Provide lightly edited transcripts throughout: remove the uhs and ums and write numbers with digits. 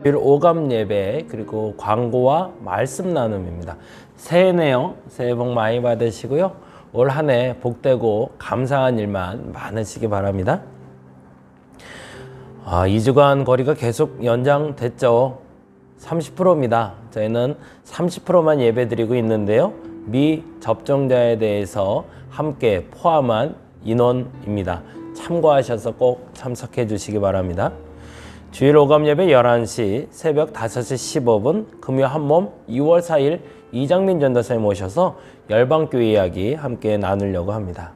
주일 오감 예배 그리고 광고와 말씀 나눔입니다. 새해네요. 새해 복 많이 받으시고요. 올 한 해 복되고 감사한 일만 많으시기 바랍니다. 2주간 거리가 계속 연장됐죠. 30%입니다. 저희는 30%만 예배 드리고 있는데요. 미접종자에 대해서 함께 포함한 인원입니다. 참고하셔서 꼭 참석해 주시기 바랍니다. 주일 오감 예배 11시, 새벽 5시 15분, 금요 한몸 2월 4일 이장민 전도사님 모셔서 열방교회 이야기 함께 나누려고 합니다.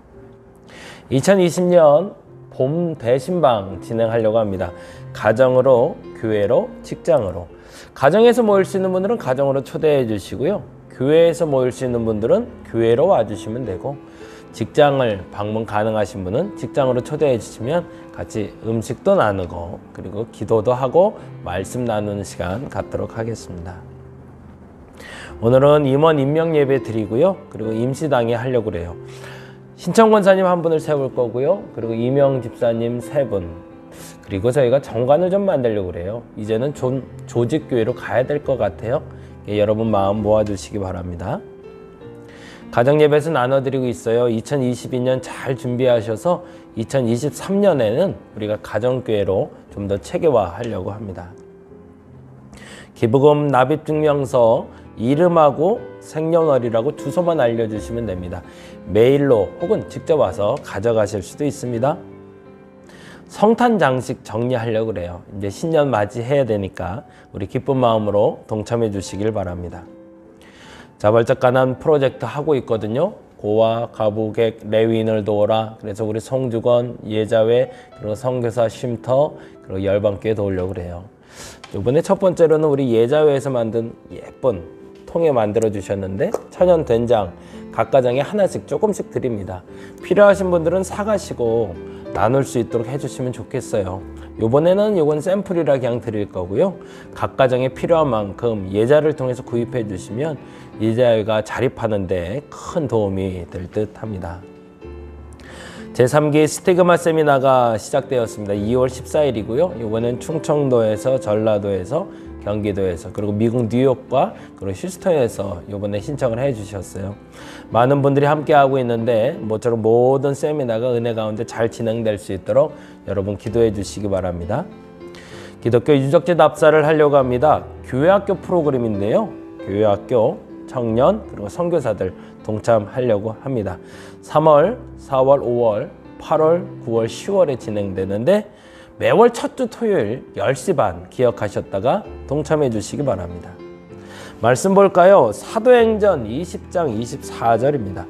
2020년 봄 대신방 진행하려고 합니다. 가정으로, 교회로, 직장으로. 가정에서 모일 수 있는 분들은 가정으로 초대해 주시고요. 교회에서 모일 수 있는 분들은 교회로 와주시면 되고, 직장을 방문 가능하신 분은 직장으로 초대해 주시면 같이 음식도 나누고 그리고 기도도 하고 말씀 나누는 시간 갖도록 하겠습니다. 오늘은 임원 임명 예배 드리고요. 그리고 임시당에 하려고 그래요. 신청 권사님 한 분을 세울 거고요. 그리고 이명 집사님 3분. 그리고 저희가 정관을 좀 만들려고 그래요. 이제는 조직교회로 가야 될 것 같아요. 여러분 마음 모아주시기 바랍니다. 가정예배에서 나눠드리고 있어요. 2022년 잘 준비하셔서 2023년에는 우리가 가정교회로 좀 더 체계화하려고 합니다. 기부금 납입증명서 이름하고 생년월일하고 주소만 알려주시면 됩니다. 메일로 혹은 직접 와서 가져가실 수도 있습니다. 성탄 장식 정리하려고 그래요. 이제 신년 맞이해야 되니까 우리 기쁜 마음으로 동참해 주시길 바랍니다. 자발적가난 프로젝트 하고 있거든요. 고아, 가부객, 레위인을 도우라. 그래서 우리 송주건, 예자회, 그리고 선교사 쉼터, 그리고 열방교회 도우려고 그래요. 이번에 첫 번째로는 우리 예자회에서 만든 예쁜 통에 만들어 주셨는데 천연 된장 각 가정에 하나씩 조금씩 드립니다. 필요하신 분들은 사가시고 나눌 수 있도록 해주시면 좋겠어요. 이번에는 이건 샘플이라 그냥 드릴 거고요. 각 가정에 필요한 만큼 예자를 통해서 구입해 주시면 예자회가 자립하는 데 큰 도움이 될 듯 합니다. 제3기 스티그마 세미나가 시작되었습니다. 2월 14일이고요. 이번엔 충청도에서, 전라도에서, 경기도에서, 그리고 미국 뉴욕과 그리고 휴스턴에서 이번에 신청을 해 주셨어요. 많은 분들이 함께 하고 있는데 모처럼 모든 세미나가 은혜 가운데 잘 진행될 수 있도록 여러분 기도해 주시기 바랍니다. 기독교 유적지 답사를 하려고 합니다. 교회학교 프로그램인데요. 교회학교, 청년, 그리고 선교사들 동참하려고 합니다. 3월, 4월, 5월, 8월, 9월, 10월에 진행되는데 매월 첫 주 토요일 10시 반 기억하셨다가 동참해 주시기 바랍니다. 말씀 볼까요? 사도행전 20장 24절입니다.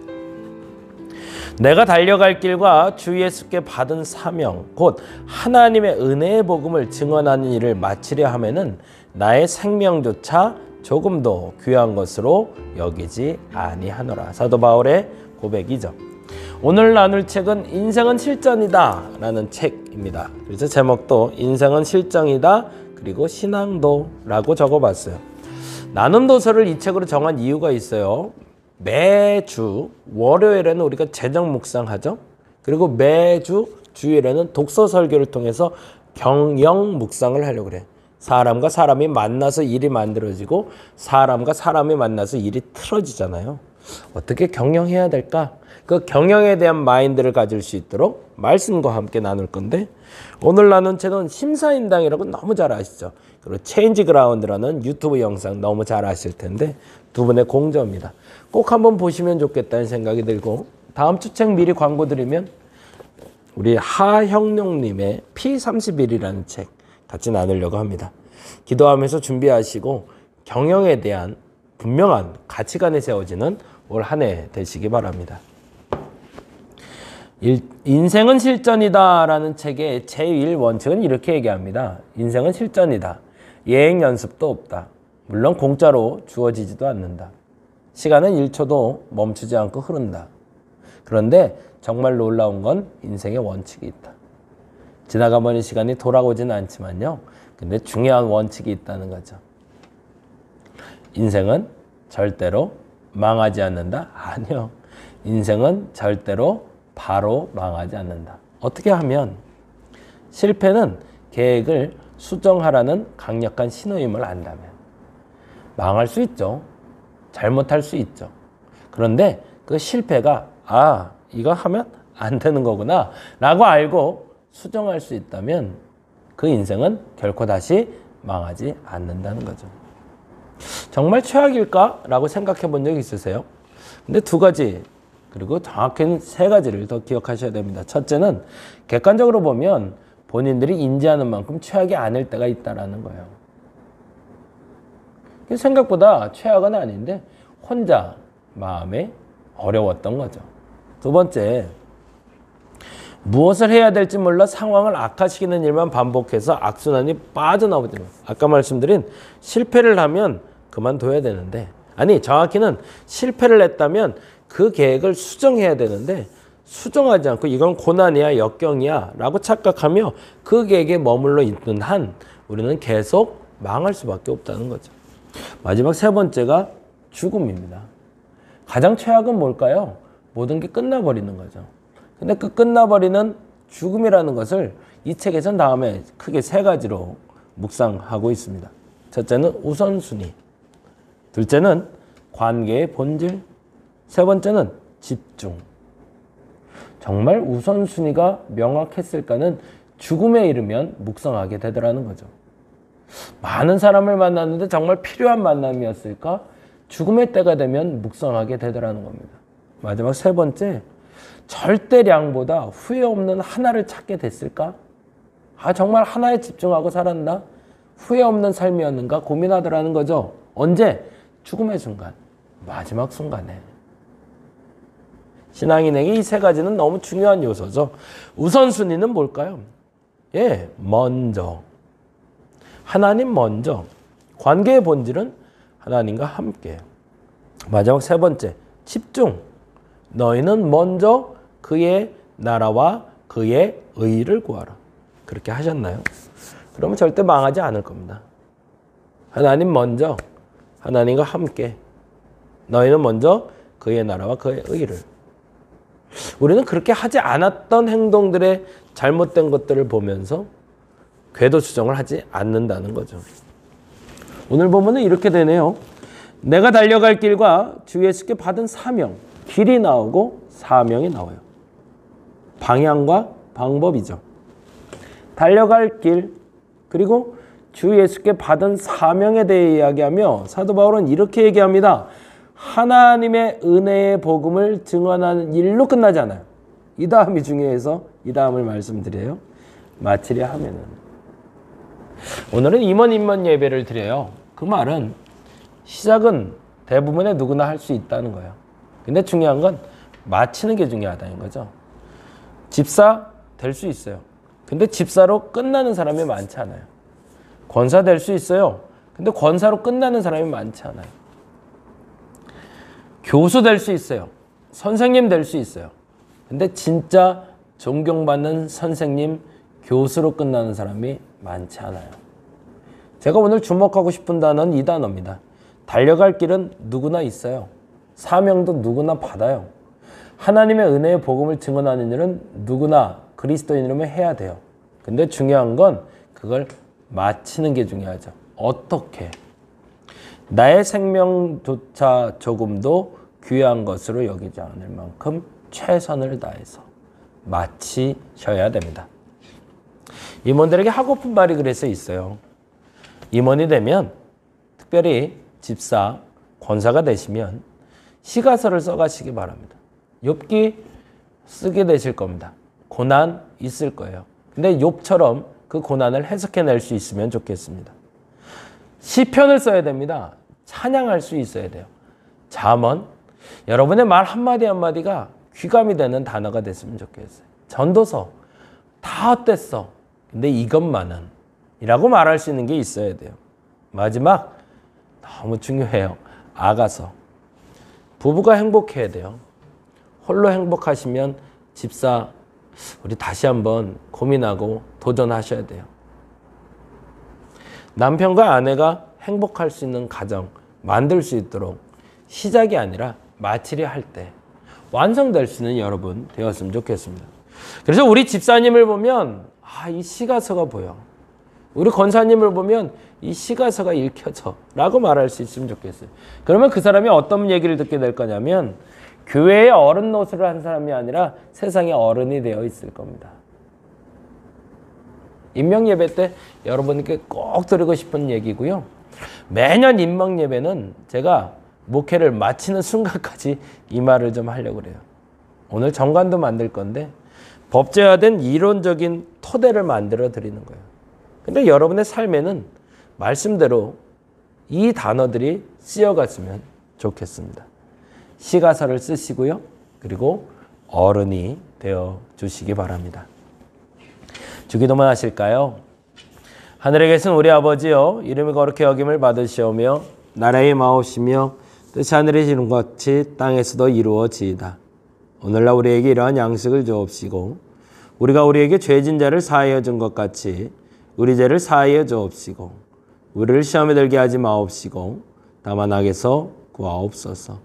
내가 달려갈 길과 주 예수께 받은 사명 곧 하나님의 은혜의 복음을 증언하는 일을 마치려 하면은 나의 생명조차 조금도 귀한 것으로 여기지 아니하노라. 사도 바울의 고백이죠. 오늘 나눌 책은 인생은 실전이다 라는 책입니다. 그래서 제목도 인생은 실전이다 그리고 신앙도 라고 적어봤어요. 나눔 도서를 이 책으로 정한 이유가 있어요. 매주 월요일에는 우리가 재정 묵상하죠. 그리고 매주 주일에는 독서 설교를 통해서 경영 묵상을 하려고 그래요. 사람과 사람이 만나서 일이 만들어지고 사람과 사람이 만나서 일이 틀어지잖아요. 어떻게 경영해야 될까? 그 경영에 대한 마인드를 가질 수 있도록 말씀과 함께 나눌 건데 오늘 나눈 책은 심사인당이라고 너무 잘 아시죠? 그리고 체인지 그라운드라는 유튜브 영상 너무 잘 아실 텐데 두 분의 공저입니다. 꼭 한번 보시면 좋겠다는 생각이 들고 다음 주 책 미리 광고 드리면 우리 하형룡님의 P31이라는 책 같이 나누려고 합니다. 기도하면서 준비하시고 경영에 대한 분명한 가치관이 세워지는 올 한 해 되시기 바랍니다. 인생은 실전이다 라는 책의 제1원칙은 이렇게 얘기합니다. 인생은 실전이다. 예행 연습도 없다. 물론 공짜로 주어지지도 않는다. 시간은 1초도 멈추지 않고 흐른다. 그런데 정말 놀라운 건 인생의 원칙이 있다. 지나가버린 시간이 돌아오지는 않지만요. 근데 중요한 원칙이 있다는 거죠. 인생은 절대로 망하지 않는다? 아니요. 인생은 절대로 바로 망하지 않는다. 어떻게 하면 실패는 계획을 수정하라는 강력한 신호임을 안다면 망할 수 있죠. 잘못할 수 있죠. 그런데 그 실패가 이거 하면 안 되는 거구나 라고 알고 수정할 수 있다면 그 인생은 결코 다시 망하지 않는다는 거죠. 정말 최악일까? 라고 생각해 본 적 있으세요? 근데 두 가지, 그리고 정확히는 세 가지를 더 기억하셔야 됩니다. 첫째는 객관적으로 보면 본인들이 인지하는 만큼 최악이 아닐 때가 있다는 거예요. 생각보다 최악은 아닌데 혼자 마음에 어려웠던 거죠. 두 번째, 무엇을 해야 될지 몰라 상황을 악화시키는 일만 반복해서 악순환이 빠져나오지. 아까 말씀드린 실패를 하면 그만둬야 되는데, 아니 정확히는 실패를 했다면 그 계획을 수정해야 되는데 수정하지 않고 이건 고난이야 역경이야 라고 착각하며 그 계획에 머물러 있는 한 우리는 계속 망할 수밖에 없다는 거죠. 마지막 세 번째가 죽음입니다. 가장 최악은 뭘까요? 모든 게 끝나버리는 거죠. 근데 그 끝나버리는 죽음이라는 것을 이 책에서는 다음에 크게 세 가지로 묵상하고 있습니다. 첫째는 우선순위, 둘째는 관계의 본질, 세 번째는 집중. 정말 우선순위가 명확했을까는 죽음에 이르면 묵상하게 되더라는 거죠. 많은 사람을 만났는데 정말 필요한 만남이었을까? 죽음의 때가 되면 묵상하게 되더라는 겁니다. 마지막 세 번째, 절대량보다 후회 없는 하나를 찾게 됐을까? 정말 하나에 집중하고 살았나? 후회 없는 삶이었는가? 고민하더라는 거죠. 언제? 죽음의 순간, 마지막 순간에. 신앙인에게 이 세 가지는 너무 중요한 요소죠. 우선순위는 뭘까요? 먼저. 하나님 먼저. 관계의 본질은 하나님과 함께. 마지막 세 번째, 집중. 너희는 먼저 그의 나라와 그의 의를 구하라. 그렇게 하셨나요? 그러면 절대 망하지 않을 겁니다. 하나님 먼저, 하나님과 함께. 너희는 먼저 그의 나라와 그의 의를. 우리는 그렇게 하지 않았던 행동들의 잘못된 것들을 보면서 궤도 수정을 하지 않는다는 거죠. 오늘 보면은 이렇게 되네요. 내가 달려갈 길과 주 예수께 받은 사명, 길이 나오고 사명이 나와요. 방향과 방법이죠. 달려갈 길, 그리고 주 예수께 받은 사명에 대해 이야기하며 사도 바울은 이렇게 얘기합니다. 하나님의 은혜의 복음을 증언하는 일로 끝나지 않아요. 이 다음이 중요해서 이 다음을 말씀드려요. 마치려 하면은. 오늘은 임원 예배를 드려요. 그 말은 시작은 대부분의 누구나 할 수 있다는 거예요. 근데 중요한 건 마치는 게 중요하다는 거죠. 집사 될 수 있어요. 근데 집사로 끝나는 사람이 많지 않아요. 권사 될 수 있어요. 근데 권사로 끝나는 사람이 많지 않아요. 교수 될 수 있어요. 선생님 될 수 있어요. 근데 진짜 존경받는 선생님, 교수로 끝나는 사람이 많지 않아요. 제가 오늘 주목하고 싶은 단어는 이 단어입니다. 달려갈 길은 누구나 있어요. 사명도 누구나 받아요. 하나님의 은혜의 복음을 증언하는 일은 누구나 그리스도인이라면 해야 돼요. 근데 중요한 건 그걸 마치는 게 중요하죠. 어떻게? 나의 생명조차 조금도 귀한 것으로 여기지 않을 만큼 최선을 다해서 마치셔야 됩니다. 임원들에게 하고픈 말이 그래서 있어요. 임원이 되면, 특별히 집사, 권사가 되시면 시가서를 써가시기 바랍니다. 욥기 쓰게 되실 겁니다. 고난 있을 거예요. 근데 욥처럼 그 고난을 해석해낼 수 있으면 좋겠습니다. 시편을 써야 됩니다. 찬양할 수 있어야 돼요. 잠언, 여러분의 말 한마디 한마디가 귀감이 되는 단어가 됐으면 좋겠어요. 전도서, 다 어땠어? 근데 이것만은 이라고 말할 수 있는 게 있어야 돼요. 마지막, 너무 중요해요. 아가서. 부부가 행복해야 돼요. 홀로 행복하시면 집사, 우리 다시 한번 고민하고 도전하셔야 돼요. 남편과 아내가 행복할 수 있는 가정 만들 수 있도록 시작이 아니라 마치려 할 때 완성될 수 있는 여러분 되었으면 좋겠습니다. 그래서 우리 집사님을 보면 이 시가서가 보여. 우리 권사님을 보면 이 시가서가 읽혀져 라고 말할 수 있으면 좋겠어요. 그러면 그 사람이 어떤 얘기를 듣게 될 거냐면 교회의 어른 노릇을 한 사람이 아니라 세상의 어른이 되어 있을 겁니다. 인명예배 때 여러분께 꼭 드리고 싶은 얘기고요. 매년 인명예배는 제가 목회를 마치는 순간까지 이 말을 좀 하려고 그래요. 오늘 정관도 만들 건데 법제화된 이론적인 토대를 만들어 드리는 거예요. 근데 여러분의 삶에는 말씀대로 이 단어들이 쓰여갔으면 좋겠습니다. 시가서를 쓰시고요. 그리고 어른이 되어 주시기 바랍니다. 주기도만 하실까요? 하늘에 계신 우리 아버지여, 이름이 거룩히 여김을 받으시오며 나라의 마옵시며 뜻이 하늘에 이룬 것 같이 땅에서도 이루어지이다. 오늘날 우리에게 이러한 양식을 주옵시고 우리가 우리에게 죄진 자를 사하여 준 것 같이 우리 죄를 사하여 주옵시고 우리를 시험에 들게 하지 마옵시고 다만 악에서 구하옵소서.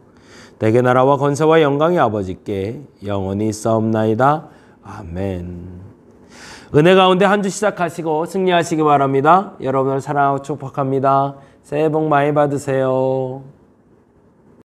대개 나라와 권세와 영광이 아버지께 영원히 있사옵나이다. 아멘. 은혜 가운데 한 주 시작하시고 승리하시기 바랍니다. 여러분을 사랑하고 축복합니다. 새해 복 많이 받으세요.